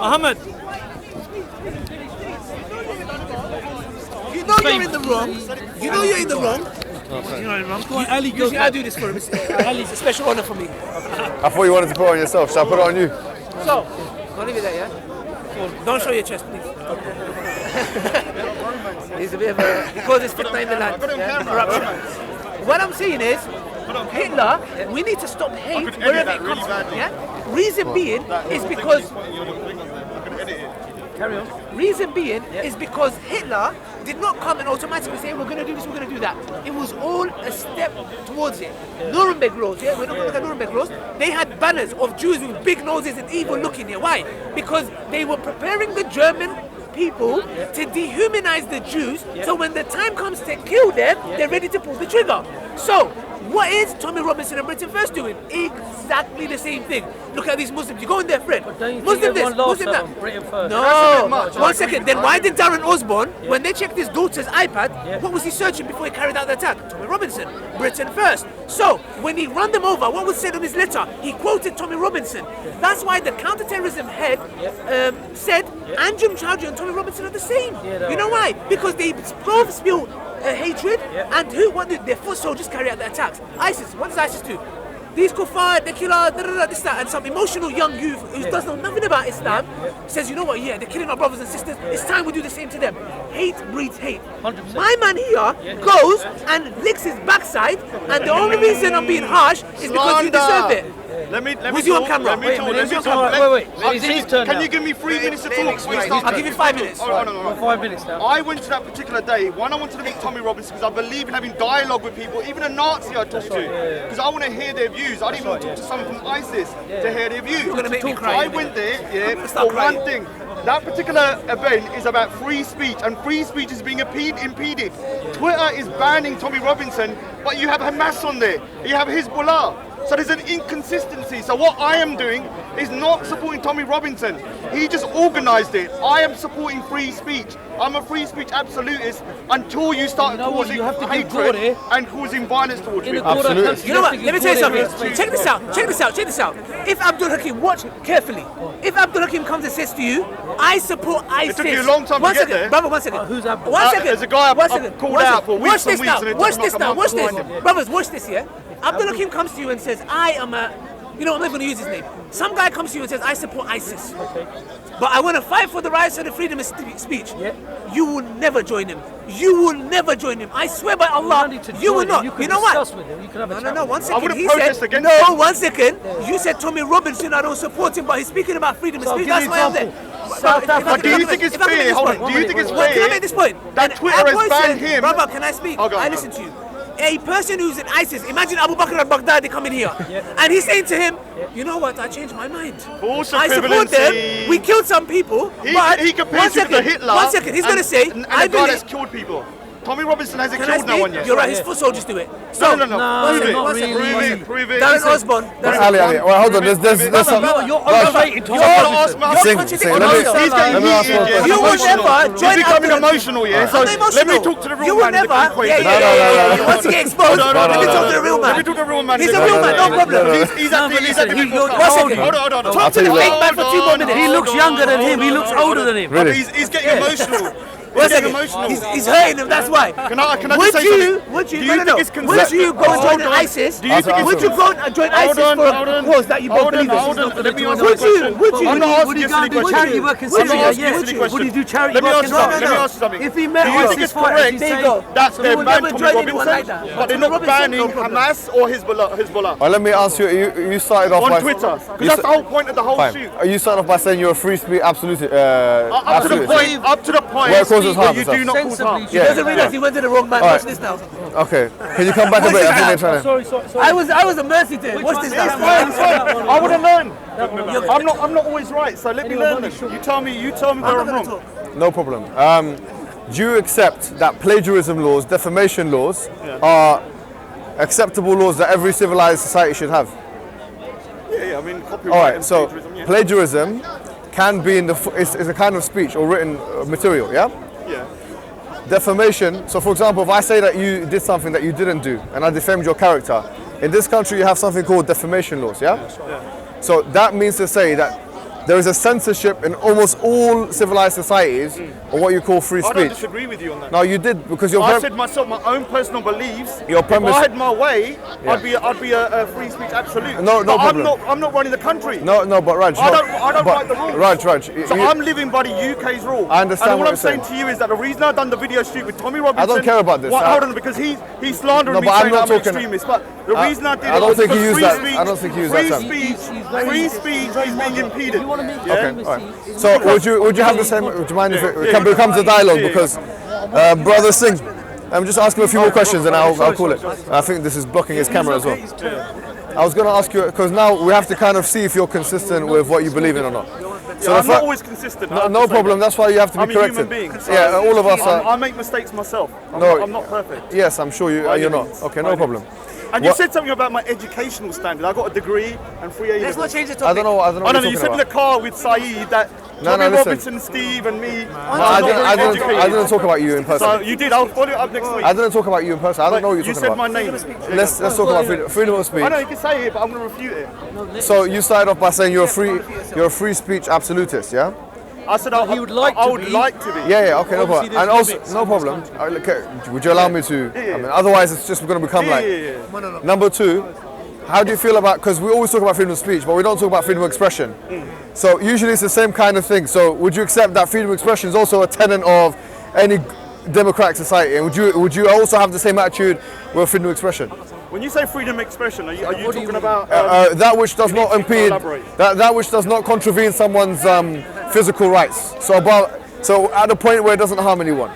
Ahmed. You know you're in the wrong. You know you're in the wrong. You're not wrong. Come on, Ali, go. Usually I do this for him. Ali, it's a special honor for me. I thought you wanted to put it on yourself. Shall I put it on you? So, I'll leave it there, yeah? Don't show your chest, please. He's a bit of a... Because it's fitna in the land. Yeah? Corruption. What I'm saying is, Hitler, we need to stop hate wherever it comes from. Yeah? Reason being is because... Carry on. Reason being is because Hitler did not come and automatically say, we're going to do this, we're going to do that. It was all a step towards it. Nuremberg laws, yeah? We're not going to look at Nuremberg laws. They had banners of Jews with big noses and evil looking here. Why? Because they were preparing the German people to dehumanize the Jews, so when the time comes to kill them, they're ready to pull the trigger. So, what is Tommy Robinson and Britain First doing? Exactly the same thing. Look at these Muslims. You go in there, friend. Muslim this, Muslim that. No. 1 second. Then why did Darren Osborne, when they checked his daughter's iPad, what was he searching before he carried out the attack? Tommy Robinson. Britain First. So, when he ran them over, what was said on his letter? He quoted Tommy Robinson. That's why the counterterrorism head said Anjem, Choudery and Tommy Robinson are the same. You know why? Because they both spew hatred, and what did their foot soldiers carry out the attacks? ISIS. What does ISIS do? These kuffar, they kill this, that, and some emotional young youth who does know nothing about Islam says, you know what, they're killing our brothers and sisters, it's time we do the same to them. Hate breeds hate. 100%. My man here goes and licks his backside, and the only reason I'm being harsh is because you deserve it. Let me Who's you on camera? Wait. Can you give me 3 minutes to talk? I'll give you 5 minutes. No. 5 minutes now. I went to that particular day. One, I wanted to meet Tommy Robinson because I believe in having dialogue with people, even a Nazi I talked to, because I want to hear their views. I didn't even want to talk to someone from ISIS to hear their views. You're going to make me cry. I went there, for one thing. That particular event is about free speech, and free speech is being impeded. Twitter is banning Tommy Robinson, but you have Hamas on there. You have Hezbollah. So there's an inconsistency. So what I am doing is not supporting Tommy Robinson. He just organised it. I am supporting free speech. I'm a free speech absolutist until you start causing hatred and causing violence towards me. Absolutely. You know what? Let me tell you something. Check this out. If Abdul Hakim, watch carefully. If Abdul Hakim comes and says to you, I support ISIS. It took you a long time to get there. Brother, 1 second. Who's Abdul? 1 second. There's a guy I've called out for weeks and weeks. Watch this now. Brothers, watch this, yeah? Abdul Hakim comes to you and says, I'm not going to use his name. Some guy comes to you and says, I support ISIS. But I want to fight for the rights and the freedom of speech. You will never join him. I swear by Allah, you will not. You know what? No, 1 second. I wouldn't protest against no, him. 1 second. You said Tommy Robinson, I don't support him, but he's speaking about freedom of speech. That's why I'm there. But do you think it's fair? Hold on. Do you think it's fair? Can I make this point? That Twitter has banned him. Brother, can I speak? I listen to you. A person who's in ISIS, imagine Abu Bakr al-Baghdadi coming here, and he's saying to him, you know what, I changed my mind. I support them, we killed some people, but he compares you to Hitler. 1 second, he's going to say, I believe that's killed people. Tommy Robinson hasn't killed no one yet. You're right, his foot soldiers do it. So, no. Prove it. Darren Osborne. Ali, well, hold on. There's some. You're overrated. Let me ask one. You will never join. He's becoming emotional, yeah? So let me talk to the real man. Once you get exposed, let me talk to the real man. Let me talk to the real man. He's a real man, no problem. He's at the Hold on. Talk to the fake man for 2 more minutes. He looks younger than him. He looks older than him. Really? He's getting emotional. He's hurting him, that's why. Can I just say something? Would you go and join ISIS? Would you go and join ISIS for a cause that you both believe in? Would you? I'm not asking you to do charity work in Syria. Would you do charity work in Syria? Let me ask you something. If he met do you think it's correct that they're banning Tommy Robinson, but they're not banning Hamas or Hezbollah? Let me ask you, you started off on Twitter, because that's the whole point of the whole shoot. You started off by saying you're a free speech absolutist. Up to the point. You do not cause harm. He doesn't realize he went to the wrong man. Watch this now. Okay. Can you come back a bit? I think they're trying to. Sorry. I was a mercy to him. Watch this now. It's fine. I want to learn. I'm not always right, so let me learn this. You tell me where I'm wrong. No problem. Do you accept that plagiarism laws, defamation laws, are acceptable laws that every civilized society should have? Yeah. I mean, copyright. All right. So plagiarism can be is a kind of speech or written material, yeah? Yeah. Defamation, so for example, if I say that you did something that you didn't do and I defamed your character, in this country you have something called defamation laws, yeah? So that means to say that there is a censorship in almost all civilized societies of what you call free I don't speech. disagree with you on that. No, you did, because your I said myself, my own personal beliefs. Your premise- If I had my way, I'd be a free speech absolute. No but problem. I'm not running the country. No, but Raj, I don't but, write the rules. Raj, So I'm living by the UK's rule. I understand and what all I'm you're saying saying. to you is that the reason I've done the video shoot with Tommy Robinson. I don't care about this. Hold on, because he's slandering No, me but I'm saying not I'm an talking- extremist. But the reason I did I it don't was think he because used free that- speech. I don't think he used that term. Free speech is being impeded. You want to make Okay, all right. So would you have the same? Would you mind if it becomes a dialogue? Because brother Singh, I'm just asking a few more questions and I'll call it. I think this is blocking his camera as well. I was going to ask you because now we have to kind of see if you're consistent with what you believe in or not. So I'm not always consistent. No problem. That's why you have to I'm be a corrected. human being. So Yeah, all of us are. I make mistakes myself. I'm not perfect. Yes, I'm sure you're not. Okay, no problem. And you said something about my educational standard. I got a degree and 3 A Let's not levels. change the I topic. don't know. I don't know. I What don't know. you're You said in talking the car with Saeed that Tommy listen. Robinson, Steve, and me. about. I didn't talk about you in person. So you did. I'll follow it up next week. I didn't talk about you in person. I don't know what you're You talking said my about. name. Let's talk about freedom of speech. I know you can say it, but I'm going to refute it. So you started off by saying you're a free speech absolutist, yeah? I said he would like I to would be. like to be. Yeah, okay, no Obviously, problem. there's And also, limits. no problem. Okay, would you allow me to? I mean, otherwise, it's just going to become like. Number two, how do you feel about? Because we always talk about freedom of speech, but we don't talk about freedom of expression. So usually it's the same kind of thing. So would you accept that freedom of expression is also a tenet of any democratic society? And would you also have the same attitude with freedom of expression? When you say freedom of expression, are you talking about That which does not impede, elaborate. that which does not contravene someone's physical rights. So at the point where it doesn't harm anyone.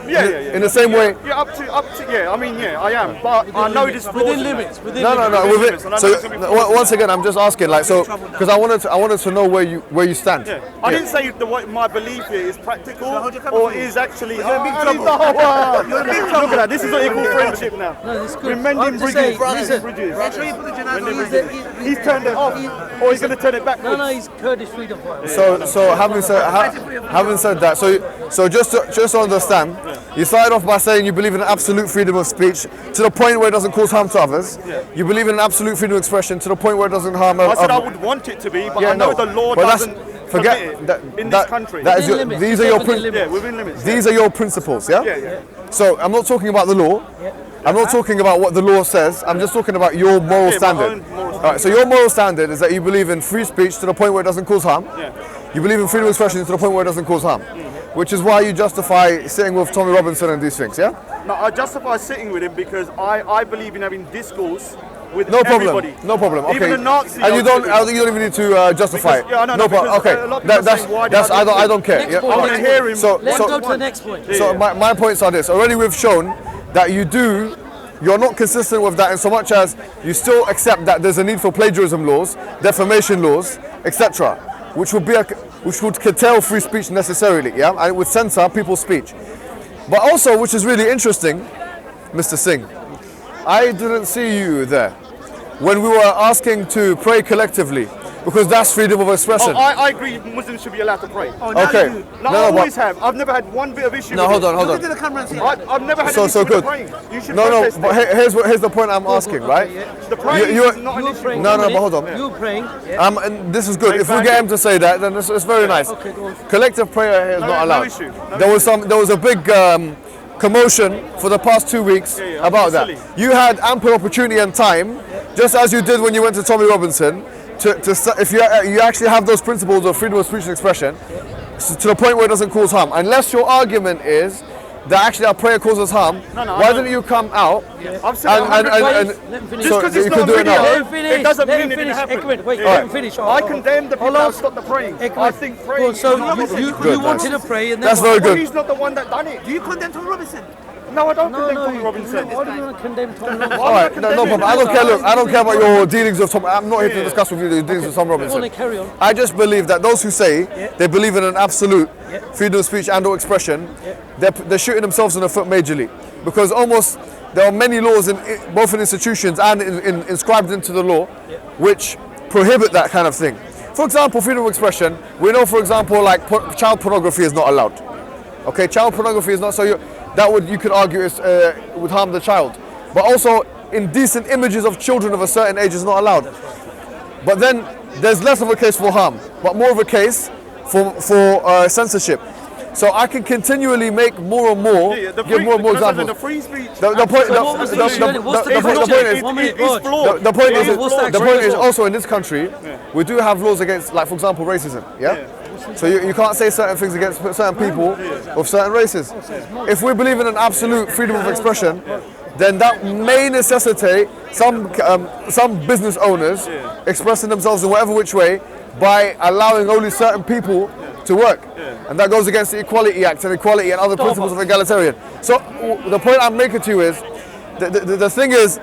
Yeah. In the same way. Yeah, up to. Yeah, I mean, yeah, I am. But I know this Within limits. Within No. limits. With it, so once again, I'm just asking, like, so because I wanted to know where you stand. Yeah. I didn't say what my belief here is practical or is actually. Ali trouble. Dawah. Look at that. This is what you call friendship now. No, it's good. We're mending I'm just bridges. saying, listen, Bridges. Make sure you put the janazah. He's turned it off, or he's going to turn it backwards. No, he's Kurdish freedom fighter. So having said that, so just to understand, you started off by saying you believe in absolute freedom of speech to the point where it doesn't cause harm to others. You believe in absolute freedom of expression to the point where it doesn't harm I said I others. would want it to be, but I know the law But doesn't forget permit it that, in this country. That is Within your, limits. these are your Within limits. Yeah, within limits. these are your principles, yeah? Yeah. So I'm not talking about the law. I'm not talking about what the law says. I'm just talking about your moral Yeah, my standard. own moral All right, so your moral standard is that you believe in free speech to the point where it doesn't cause harm. Yeah. You believe in freedom of expression to the point where it doesn't cause harm. Which is why you justify sitting with Tommy Robinson and these things, yeah? No, I justify sitting with him because I believe in having discourse with No problem. everybody. No problem. Okay. Even a Nazi. And you don't even need to justify it. Because- yeah, no problem. because Okay. a lot of people are saying, why did That's I do I this? don't care. Next Yeah. point. I want to hear him. So Let's so go to the next point. So my points are this. Already we've shown that you're not consistent with that in so much as you still accept that there's a need for plagiarism laws, defamation laws, etc., which would curtail free speech necessarily, yeah, and it would censor people's speech. But also, which is really interesting, Mr. Singh, I didn't see you there when we were asking to pray collectively, because that's freedom of expression. I agree Muslims should be allowed to pray. Okay. Like I always have. I've never had one bit of issue No, with hold it. on. Look into the camera and see. I've never had So an issue with good. the praying. You should No, protest but it. here's the point I'm asking, right? The praying you- is not an You're issue. praying. No, one but minute. hold on. You're praying. And this is good. If we Exactly. get him to say that, then it's very nice. Okay, go on. Collective prayer here is No, not no allowed. issue. No There was a big commotion for the past 2 weeks yeah, about that. silly. You had ample opportunity and time, just as you did when you went to Tommy Robinson, if you actually have those principles of freedom of speech and expression, to the point where it doesn't cause harm. Unless your argument is that actually our prayer causes harm, No, why I didn't you come out I've said it 100 and times. Let him finish. so Just 'cause it's you not can do a it video, now? Let him finish. It doesn't Let mean him it didn't finish. happen. Ekman, wait, Yeah. let him finish. I condemn the people Hold on. that stopped the praying. Ekman. I think praying Well, so is not you Good, wanted nice. to pray and then That's what? very Well, good. he's not the one that done it. Do you condemn Tommy Robinson? No, I don't No, condemn no, Tommy Robinson. Why do you want to condemn Tommy Robinson? All right, no problem. I don't care. Look, I don't care about your dealings with Tom. I'm not here to discuss with you the dealings with Tom Go on Robinson. and carry on. I just believe that those who say they believe in an absolute freedom of speech and/or expression, they're shooting themselves in the foot majorly, because almost there are many laws in both in institutions and inscribed into the law, which prohibit that kind of thing. For example, freedom of expression. We know, for example, like child pornography is not allowed. Okay, child pornography is not so. You could argue would harm the child, but also indecent images of children of a certain age is not allowed. But then there's less of a case for harm. but more of a case for censorship. So I can continually make more and more, give more and more examples. The free speech. The point is also in this country, we do have laws against, like for example, racism. Yeah. So you can't say certain things against certain people of certain races. If we believe in an absolute freedom of expression, then that may necessitate some business owners expressing themselves in whatever which way by allowing only certain people to work. And that goes against the Equality Act and equality and other principles of egalitarian. So the point I'm making to you is, the thing is,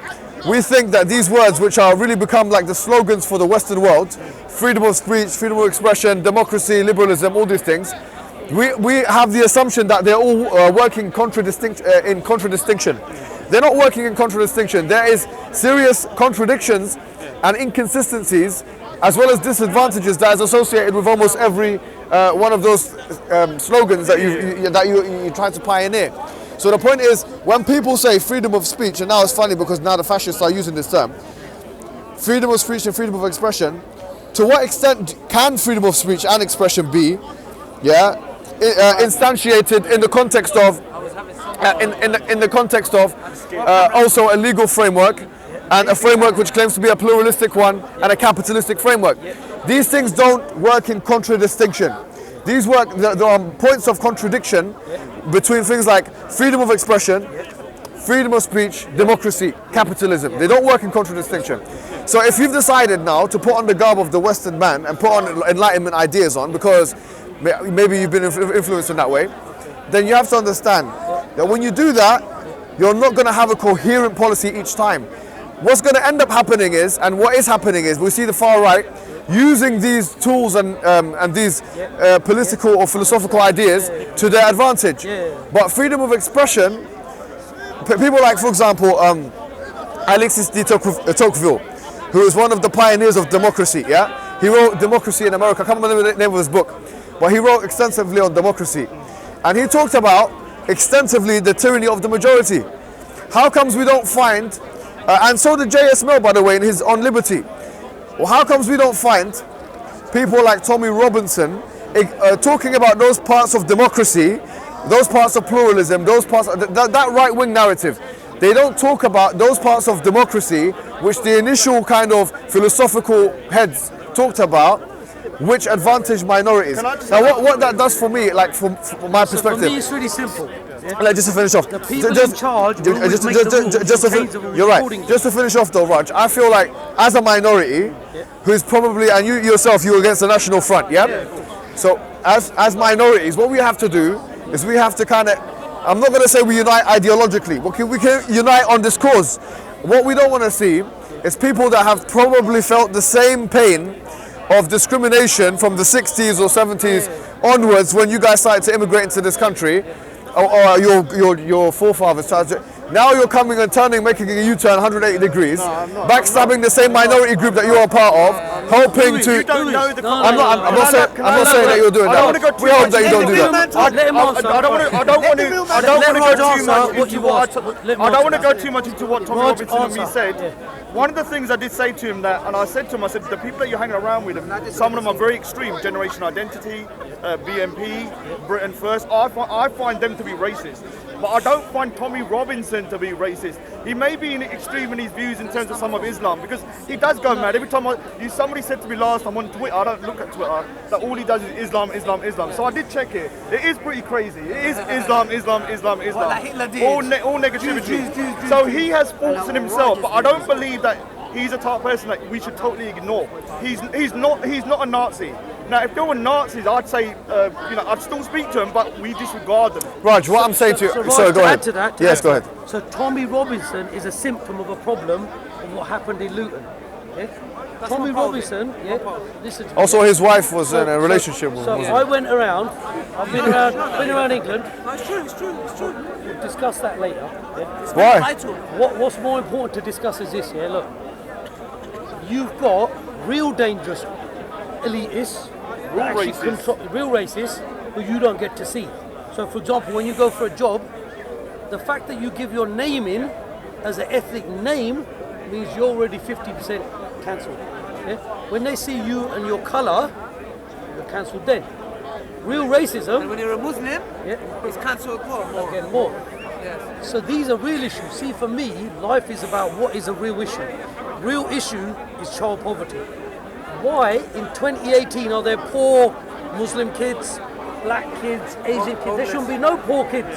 we think that these words, which are really become like the slogans for the Western world, freedom of speech, freedom of expression, democracy, liberalism, all these things, we have the assumption that they're all working in contradistinction. They're not working in contradistinction. There is serious contradictions and inconsistencies, as well as disadvantages that is associated with almost every one of those slogans that you try to pioneer. So the point is, when people say freedom of speech, and now it's funny because now the fascists are using this term, freedom of speech and freedom of expression, to what extent can freedom of speech and expression be, instantiated in the context of, in the context of also a legal framework, and a framework which claims to be a pluralistic one and a capitalistic framework. These things don't work in contradistinction. These work, there are points of contradiction between things like freedom of expression, freedom of speech, democracy, capitalism. They don't work in contradistinction. So if you've decided now to put on the garb of the Western man and put on Enlightenment ideas on, because maybe you've been influenced in that way, then you have to understand that when you do that, you're not going to have a coherent policy each time. What's going to end up happening is, and what is happening is, we see the far right using these tools and these political or philosophical ideas to their advantage. But freedom of expression, people like, for example, Alexis de Tocqueville, who is one of the pioneers of democracy. He wrote Democracy in America. I can't remember the name of his book, but he wrote extensively on democracy, and he talked about extensively the tyranny of the majority. How comes we don't find, and so did J.S. Mill, by the way, in his On Liberty. Well, how comes we don't find people like Tommy Robinson talking about those parts of democracy, those parts of pluralism, those parts of that right-wing narrative? They don't talk about those parts of democracy which the initial kind of philosophical heads talked about, which advantage minorities. Now, what that does for me, like from my perspective, for me, it's really simple. Like, just to finish off, the people in charge you're right. Just to finish off though, Raj, I feel like as a minority, who's probably, and you yourself, you're against the National Front, So as minorities, what we have to do is we have to kind of, I'm not going to say we unite ideologically, we can unite on this cause. What we don't want to see is people that have probably felt the same pain of discrimination from the 60s or 70s onwards, when you guys started to immigrate into this country, or your forefathers started to, now you're coming and turning, making a U-turn 180 degrees, backstabbing the same minority group that you are part of, hoping to. I'm not saying that you're doing that. We hope that you don't do that. I don't want to go too much into what Tommy Robinson said. One of the things I did say to him that, and I said to him, I said, the people that you're hanging around with, some of them are very extreme. Generation Identity, BNP, Britain First. I find them to be racist. But I don't find Tommy Robinson to be racist. He may be extreme in his views in terms of some of Islam, because he does go mad. Every time somebody said to me last time on Twitter, I don't look at Twitter, that all he does is Islam, Islam, Islam. So I did check it. It is pretty crazy. It is Islam, Islam, Islam, Islam. Like Hitler did. All negativity. So he has faults in himself, but I don't believe that he's a type of person that we should totally ignore. He's not a Nazi. Now, if they were Nazis, I'd say, I'd still speak to them, but we disregard them. Raj, what I'm saying to you, sorry, go ahead. Yes, go ahead. So Tommy Robinson is a symptom of a problem of what happened in Luton. Tommy Robinson, listen to me. Also, his wife was in a relationship with him. So I went around, I've been around England. It's true. We'll discuss that later. Why? What's more important to discuss is this, look. You've got real dangerous elitists, real racists, who you don't get to see. So for example, when you go for a job, the fact that you give your name in as an ethnic name means you're already 50% cancelled. When they see you and your colour, you're cancelled then. Real racism, And when you're a Muslim, it's cancelled more. again, more. Yes. So these are real issues. See, for me, life is about what is a real issue. Real issue is child poverty. Why in 2018 are there poor Muslim kids, black kids, Asian kids? There shouldn't be no poor kids.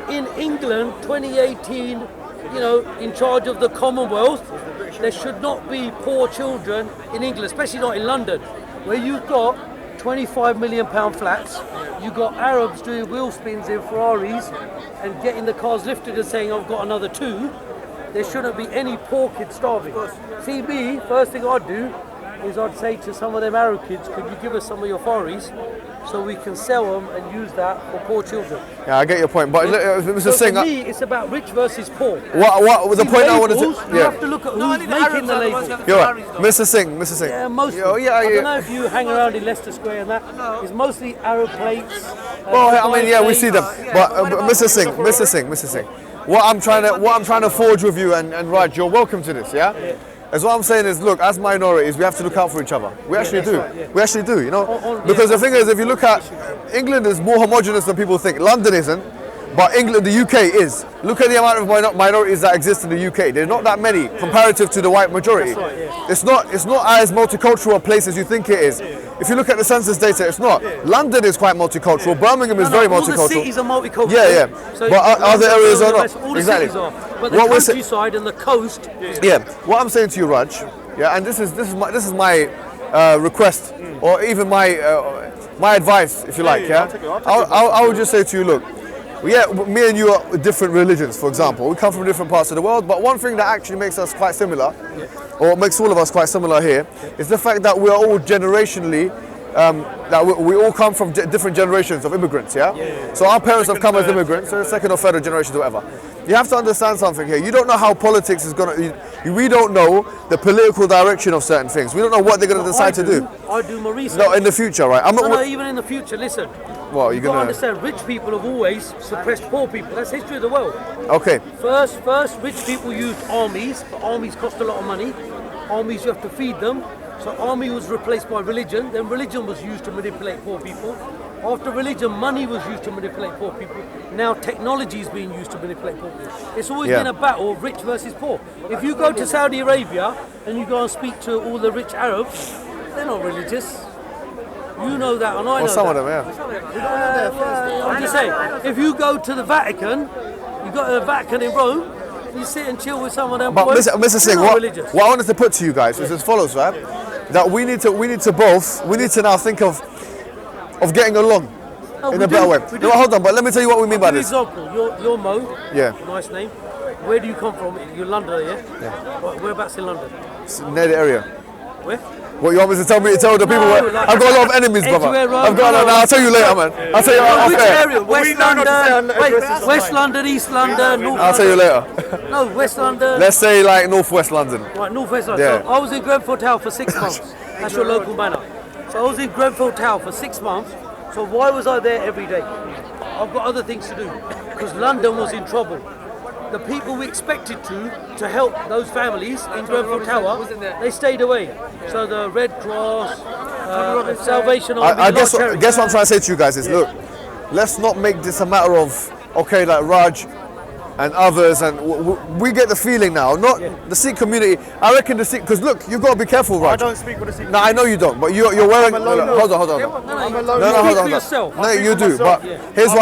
In England, 2018, you know, in charge of the Commonwealth, there should not be poor children in England, especially not in London, where you've got £25 million flats, you've got Arabs doing wheel spins in Ferraris and getting the cars lifted and saying, I've got another 2. There shouldn't be any poor kids starving. See me, first thing I'd do is I'd say to some of them Arab kids, could you give us some of your Ferraris so we can sell them and use that for poor children. Yeah, I get your point. But Mr. So Singh, for me, it's about rich versus poor. what the See, point I wanted labels, to... you have to look at who's making the label. You're right. Mr. Singh. Yeah, mostly. I don't know if you hang around in Leicester Square and that. It's mostly Arab plates. Well, I mean, yeah, we see them. But Mr. Singh. What I'm trying to forge with you and Raj, you're welcome to this, yeah? As what I'm saying is, look, as minorities, we have to look out for each other. We actually do. Right, yeah. We actually do, you know? Because the thing is, if you look at, England is more homogenous than people think. London isn't, but England, the UK is. Look at the amount of minorities that exist in the UK. There's not that many comparative to the white majority. Right, yeah. It's not as multicultural a place as you think it is. If you look at the census data, it's not. London is quite multicultural. Birmingham is very multicultural. All the cities are multicultural. Yeah. So but other areas are not. All the exactly. cities are. But the countryside and the coast. Yeah. What I'm saying to you, Raj, yeah, and this is my request, or even my advice, if you like, yeah. I would just say to you, look. Yeah, me and you are different religions, for example. We come from different parts of the world, but one thing that actually makes us quite similar, or makes all of us quite similar here, is the fact that we are all generationally, that we all come from different generations of immigrants, yeah? So our parents have come as immigrants, so second or third generations or whatever. You have to understand something here. You don't know how politics is going to... We don't know the political direction of certain things. We don't know what they're going to decide to do. I do my research. No, in the future, right? No, even in the future, listen. Well, you've got to understand, rich people have always suppressed poor people. That's history of the world. Okay. First, rich people used armies, but armies cost a lot of money. Armies, you have to feed them. So army was replaced by religion. Then religion was used to manipulate poor people. After religion, money was used to manipulate poor people. Now technology is being used to manipulate poor people. It's always been a battle of rich versus poor. If you go to Saudi Arabia and you go and speak to all the rich Arabs, they're not religious. You know that, and I know some that. of them, yeah. I'm just saying, if you go to the Vatican, you go to the Vatican in Rome, you sit and chill with some of them. But Mr. Singh, what I wanted to put to you guys is as follows, right? That we need to now think of getting along in a better way. No, hold on, but let me tell you what we mean by this. For example, you're Mo. Yeah. Nice name. Where do you come from? You're London, yeah? Yeah. Whereabouts in London? It's near the area. Where? What you want me to tell the people? I've got a lot of enemies, brother. I'll tell you later, man. I'll tell you off which air. area? West London. West London, East London, North London. I'll tell you later. No, West London. Let's say like Northwest London. Right, Northwest London. Yeah. So I was in Grenfell Tower for 6 months. That's your local manor. So I was in Grenfell Tower for 6 months. So why was I there every day? I've got other things to do. Because London was in trouble. The people we expected to help those families in Grenfell Tower, they stayed away. So the Red Cross, Salvation Army. I guess what I'm trying to say to you guys is, look, let's not make this a matter of, okay, like Raj and others, and we get the feeling now, not the Sikh community. I reckon the Sikh, because look, you've got to be careful, Raj. I don't speak with the Sikh. No, I know you don't, but you're wearing. Hold on. I'm alone. Hold on. No, you do. But here's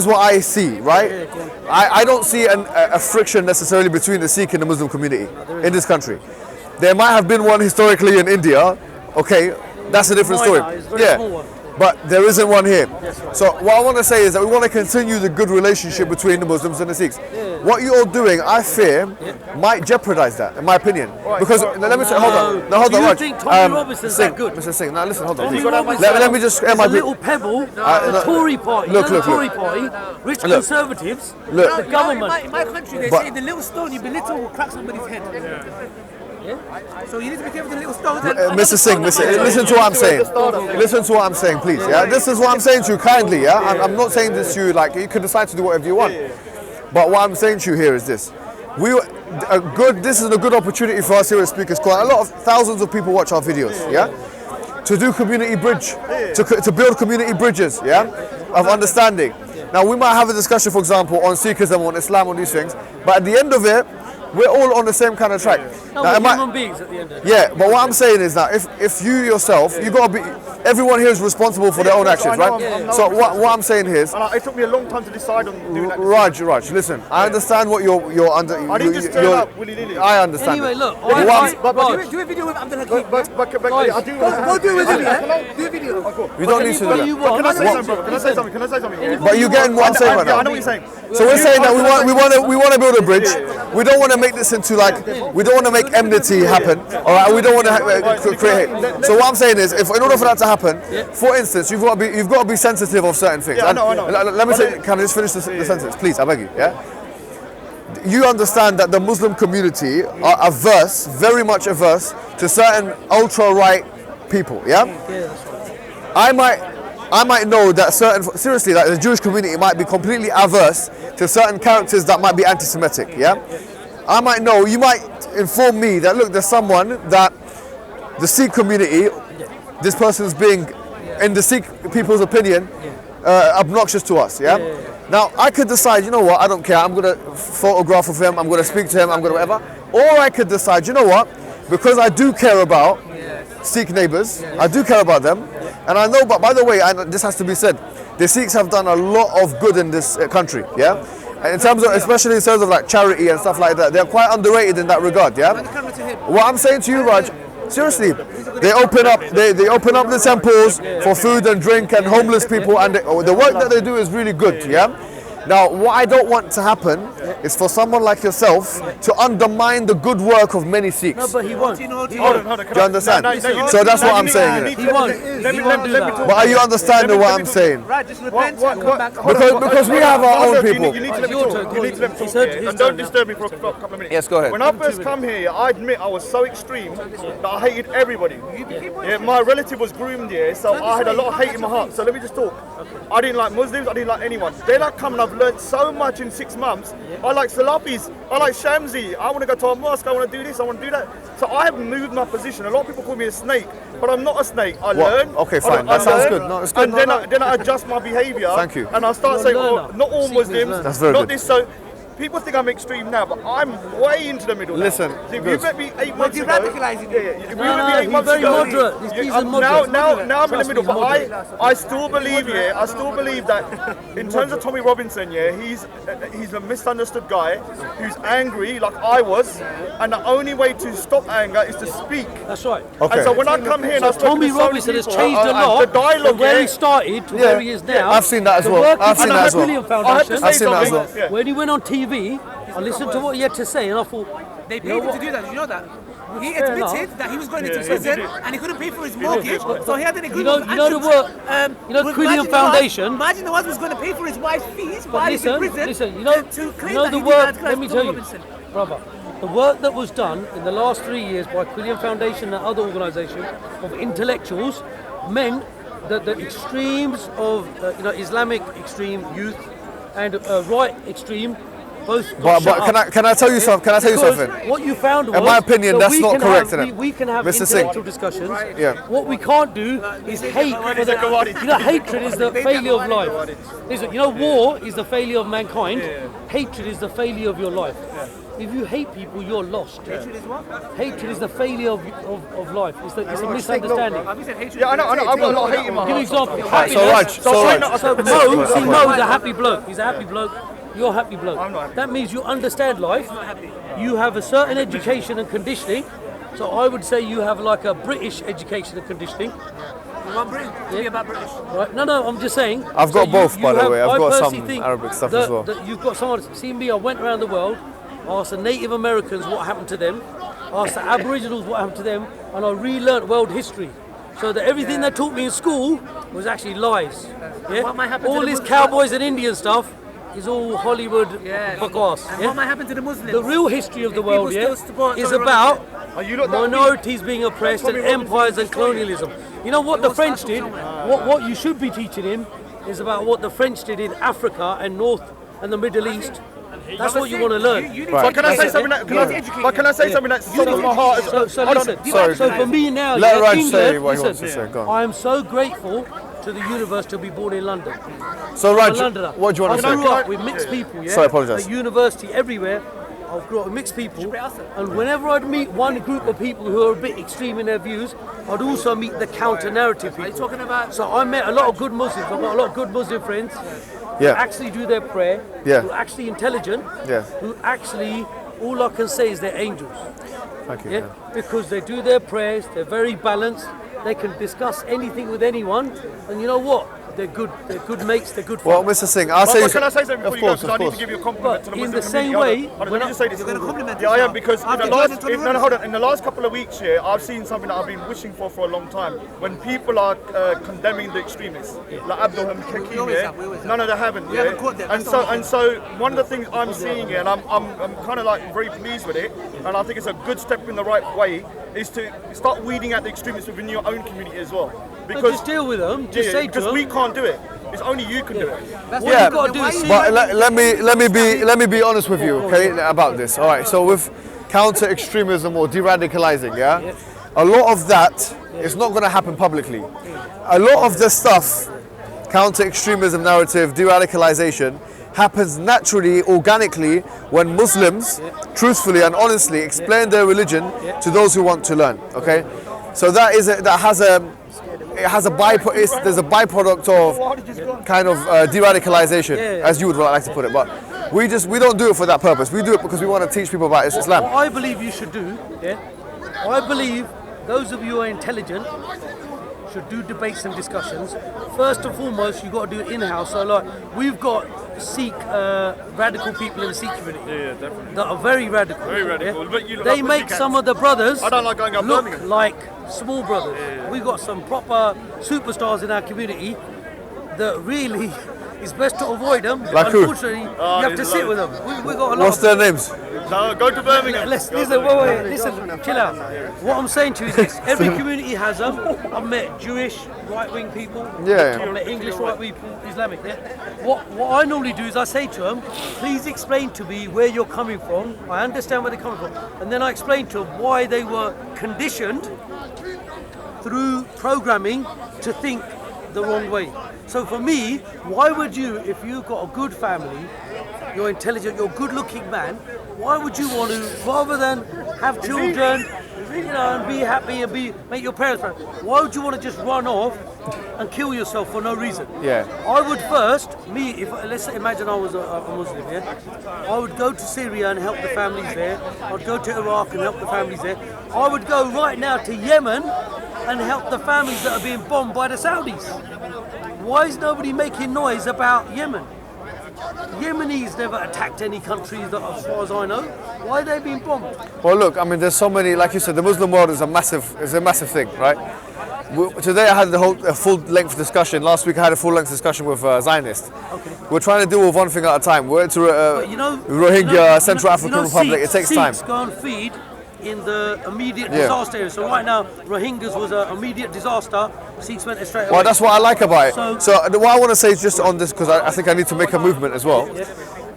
what I see, right? I don't see a friction necessarily between the Sikh and the Muslim community in this country. There might have been one historically in India. Okay, that's a different story. Yeah. But there isn't one here. So what I want to say is that we want to continue the good relationship between the Muslims and the Sikhs. What you're doing, I fear, might jeopardize that, in my opinion. Because let me say, hold on. No, hold on. Do you think Tommy Robinson's that good? Mr. Singh, now listen, hold on. Let me just a little pebble. The Tory party. Look. The Tory party. Rich conservatives. The government. In my country, they say the little stone you belittle will crack somebody's head. So you need to be careful with the little stones. Mr. Singh, listen to what I'm saying. Listen to what I'm saying, please. Yeah, this is what I'm saying to you kindly. Yeah, I'm not saying this to you like you can decide to do whatever you want. But what I'm saying to you here is this: this is a good opportunity for us here at Speakers Corner. A lot of thousands of people watch our videos. Yeah, to do community bridge, to build community bridges, of understanding. Now we might have a discussion, for example, on Sikhism, on Islam, on these things, but at the end of it, we're all on the same kind of track. No, we're human beings at the end of it. Yeah, but what I'm saying is that if you yourself, you got to be, everyone here is responsible for their own actions, right? So what I'm saying here is, it took me a long time to decide on doing that. Raj, listen, I understand what you're under. I didn't just turn up willy-nilly. I understand. Anyway, it. look, Do a video with Abdul Hakim. But I do. Go do it with him, yeah? Do a video. You don't need to do you that. want. Can I say something? Can I say something? But you're getting what I'm saying right Yeah, I know now. what you're saying. So we're saying that we want to build a bridge. We don't want to make this into like, we don't want to make enmity happen. All right, we don't want to create hate. So what I'm saying is, if in order for that to happen, for instance, you've got to be sensitive of certain things. Yeah, I know. Let me say, can I just finish the sentence, please? I beg you. Yeah. You understand that the Muslim community are averse, very much averse, to certain ultra-right people. Yeah. I might know that seriously, that the Jewish community might be completely averse to certain characters that might be anti-Semitic, I might know, you might inform me that, look, there's someone that the Sikh community, this person's being, in the Sikh people's opinion, obnoxious to us, Now, I could decide, you know what, I don't care, I'm going to photograph with him, I'm going to speak to him, I'm going to whatever. Or I could decide, you know what, because I do care about Sikh neighbors, I do care about them, and I know, but by the way, this has to be said, the Sikhs have done a lot of good in this country, and in terms of, especially in terms of like charity and stuff like that, they're quite underrated in that regard, What I'm saying to you, Raj, seriously, they open up the temples for food and drink and homeless people, and the work that they do is really good, Now, what I don't want to happen is for someone like yourself to undermine the good work of many Sikhs. No, but he won't. Do you understand? So that's what I'm saying. He won't do that. But are you understanding what I'm saying? Right, just repent and come back. Because we have our own people. You need to let me talk. You need to let me talk. And don't disturb me for a couple of minutes. Yes, go ahead. When I first come here, I admit I was so extreme that I hated everybody. My relative was groomed here, so I had a lot of hate in my heart. So let me just talk. I didn't like Muslims, I didn't like anyone. Then I come and I've learned so much in 6 months. I like Salafis, I like Shamsi, I want to go to a mosque, I want to do this, I want to do that. So I have moved my position. A lot of people call me a snake, but I'm not a snake. I learn. Okay, fine. That sounds good. No, it's good. And then I adjust my behaviour. Thank you. And I start saying, not all Muslims, That's very not good. this. So people think I'm extreme now, but I'm way into the middle. Listen, now. So if you met me 8 months you're ago, radicalising you. if you met me 8 months very ago, moderate. These are moderate. now I'm in the middle, but I still believe, that in terms of Tommy Robinson, he's a misunderstood guy who's angry like I was, and the only way to stop anger is to speak. That's right. Okay. And so when I come here and I Tommy Robinson has changed a lot the dialogue from where he started to where he is now. I've seen that as The well. work I've he seen did that at as well. Quilliam I have to Foundation. say I've seen that as something. well. When he went on TV, I listened to what he had to say, and I thought, They paid him to do that, you know that? He admitted that he was going into prison and he couldn't pay for his mortgage, so he had an agreement you know the work, with Quilliam Majid Foundation. Nawaz. Majid Nawaz was going to pay for his wife's fees while he's in prison. Listen, to claim you know that the he work. did Let me radicalise tell you, Robinson. brother, the work that was done in the last 3 years by Quilliam Foundation and other organisations of intellectuals meant that the extremes of Islamic extreme youth and right extreme both. But can I tell you something? Can I tell you Because something? what you found was, In my opinion, that that's we not can correct, have, innit? we can have Mr. Singh. intellectual discussions. Yeah. What we can't do is hate. For the, hatred is the failure of life. Listen, war is the failure of mankind. Hatred is the failure of your life. If you hate people, you're lost. Hatred is what? Hatred is the failure of life. It's a misunderstanding. Have you said hatred? Yeah, I know. I've got a lot of hate in my Give an heart. example. So Raj. So Mo's a happy bloke. He's a happy bloke. You're a happy bloke. I'm not happy. That means you understand life. You have a certain education and conditioning. So I would say you have like a British education and conditioning. You want Britain? Tell me about British. Right? No, I'm just saying. I've got both, by the way. I've I got personally some think Arabic stuff that, as well. that you've got someone. See me, I went around the world, asked the Native Americans what happened to them, asked the Aboriginals what happened to them, and I relearnt world history. So that everything they taught me in school was actually lies. Yeah? What might happen to All the this Muslims? cowboys and Indian stuff is all Hollywood bakwas. And what might happen to the Muslims? The real history of the If world, people still support is Tommy about Robinson. minorities being oppressed and empires and colonialism. You know what the French did? What you should be teaching him is about what the French did in Africa and North and the Middle East. That's what you want to learn. But can I say something that? Can I say something that's on my heart? So listen. Sorry. So for me now, Let Raj England, say what he wants to say. Go on. I am so grateful to the universe to be born in London. So Raj, I'm a Londoner. what do you want to I say? grew up with mixed people. Yeah. Sorry, apologise. At university, everywhere. I grew up with mixed people, and whenever I'd meet one group of people who are a bit extreme in their views, I'd also meet the counter-narrative people. Are you talking about? So I met a lot of good Muslims. I've got a lot of good Muslim friends who Yeah. actually do their prayer, Yeah. who are actually intelligent, Yeah. who actually, all I can say is they're angels. Thank you. Yeah? Because they do their prayers, they're very balanced, they can discuss anything with anyone, and you know what? They're good mates, they're good Well, friends. Mr. Singh, I'll say. Can I say something before you go? Because I need course. to give you a compliment to the But in Muslim the same community. way, Hold on, let me just say this. You're going to compliment Yeah, us I am now. because After in the last, Tony hold on. In the last couple of weeks here, I've seen something that I've been wishing for a long time. When people are condemning the extremists, like Abdul and We Hakim, always yeah, have, we always have. none of them haven't. We yeah? haven't caught them, And that's so the whole and so one of the things I'm seeing here, and I'm kind of like very pleased with it, and I think it's a good step in the right way, is to start weeding out the extremists within your own community as well. Because just deal with them, just say to because them. we can't do it. It's only you can do it. That's What Yeah, you've got to do is see. But let me be honest with you, okay, about this. All right. So with counter extremism or de-radicalizing, yeah, a lot of that is not going to happen publicly. A lot of the stuff, counter extremism narrative, de-radicalization, happens naturally, organically, when Muslims, truthfully and honestly, explain their religion to those who want to learn. Okay, so there's a byproduct of kind of de-radicalization, as you would like to put it. But we don't do it for that purpose. We do it because we want to teach people about Islam. What I believe you should do, I believe those of you who are intelligent should do debates and discussions. First and foremost, you've got to do it in-house. So like, we've got Sikh, radical people in the Sikh community that are very radical. Very radical. But you They like make pussycats. some of the brothers I don't like going up look Birmingham. like small brothers. We've got some proper superstars in our community that really it's best to avoid them. Like who? Unfortunately, you have to sit with them. We got a lot What's of their names? No, go to Birmingham. Listen, chill out. What I'm saying to you is this: every community has them. I've met Jewish right-wing people. Yeah. I've met English right-wing people, Islamic. Yeah. What I normally do is I say to them, please explain to me where you're coming from. I understand where they're coming from, and then I explain to them why they were conditioned through programming to think the wrong way. So for me, why would you, if you've got a good family, you're intelligent, you're a good-looking man, why would you want to, rather than have children, you know, and be happy and make your parents proud, why would you want to just run off and kill yourself for no reason? Yeah. I would first, let's imagine I was a Muslim, yeah? I would go to Syria and help the families there. I'd go to Iraq and help the families there. I would go right now to Yemen and help the families that are being bombed by the Saudis. Why is nobody making noise about Yemen? Yemenis never attacked any countries that, as far as I know. Why are they being bombed? Well, look, I mean, there's so many. Like you said, the Muslim world is a massive thing, right? Today I had a full-length discussion. Last week I had a full-length discussion with Zionists. Okay. We're trying to deal with one thing at a time. We're into Rohingya, Central African Republic. It takes time. Sikhs go and feed in the immediate disaster area. So right now, Rohingyas was an immediate disaster. Sikhs went straight away. Well, that's what I like about it. So what I want to say is just on this, because I think I need to make a movement as well.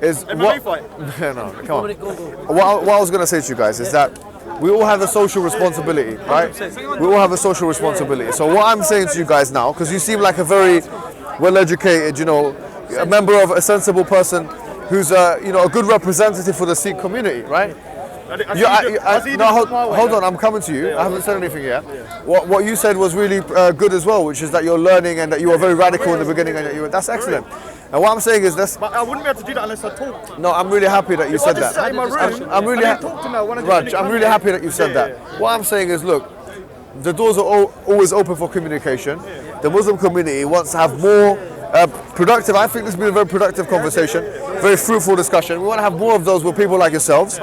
Is MMA fight. No, come on. go. What I was going to say to you guys is that we all have a social responsibility, right? We all have a social responsibility. So what I'm saying to you guys now, because you seem like a very well-educated, a member of a sensible person who's a good representative for the Sikh community, right? Hold on, I'm coming to you. I haven't said anything yet. What you said was really good as well, which is that you're learning and that you were very radical in the beginning, and that's excellent. And what I'm saying is this. But I wouldn't be able to do that unless I talked. No, I'm really happy that you said that. Sat in my room, I'm really Raj, I'm really happy that you said that. What I'm saying is, look, the doors are always open for communication. The Muslim community wants to have more productive. I think this has been a very productive conversation, very fruitful discussion. We want to have more of those with people like yourselves.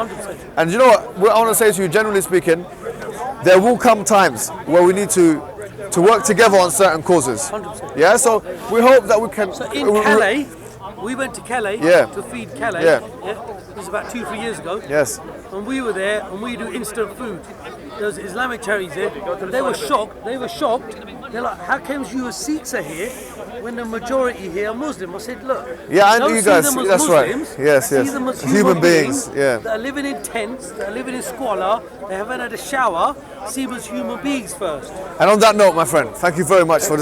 And you know what I want to say to you, generally speaking, there will come times where we need to work together on certain causes. 100%. Yeah, so we hope that we can. So in Calais, we went to Calais to feed Calais. Yeah. It was about 2-3 years ago. Yes. And we were there, and we do instant food. There's Islamic charities there. They were shocked They're like, how comes you as Sikhs are here when the majority here are Muslim? I said, look, Yeah, I know don't you see guys. them as That's right. Muslims, Yes, see yes. them as Human beings. Yeah. that are living in tents, that are living in squalor, they haven't had a shower. See them as human beings first. And on that note, my friend, thank you very much for this.